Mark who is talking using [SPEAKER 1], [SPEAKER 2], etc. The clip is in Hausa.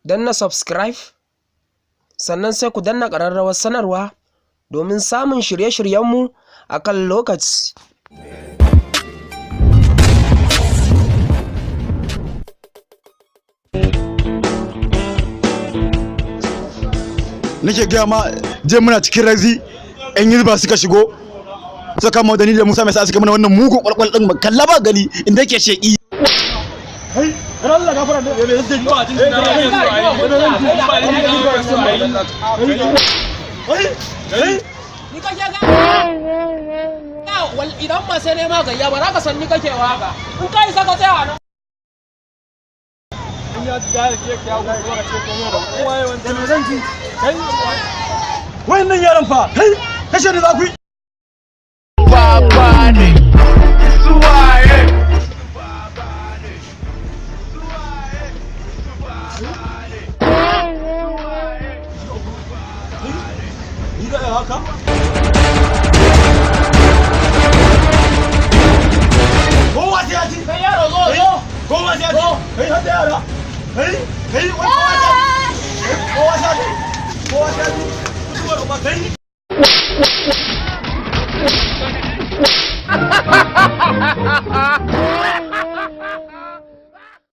[SPEAKER 1] danna subscribe, sannan sai ku danna ƙararrawar sanarwa domin samun shirye-shiryenmu a kan lokaci.
[SPEAKER 2] Nake gaya ma je muna cikin razi yan yilba suka shigo suka kama da ni da Musa mai sa suka mana wannan mugun kwalkwal din kalla ba gani inda yake sheki. Hai Allah gafara da ni
[SPEAKER 1] kake ga idan ba sai ne ma gayya ba za ka san ni kake waka in kai saka tsaya nan
[SPEAKER 2] ya da ke kawo ka ce komai da kowa wanda zan ji kai wannan yaran fa kai kashe ni za ku yi
[SPEAKER 3] baba ne suwaye
[SPEAKER 2] ni da haka kowa sai ya ci
[SPEAKER 1] kai yaro zo
[SPEAKER 2] kowa sai ya ci kai hada yara kai kowa sai ya ci kowa sai ya ci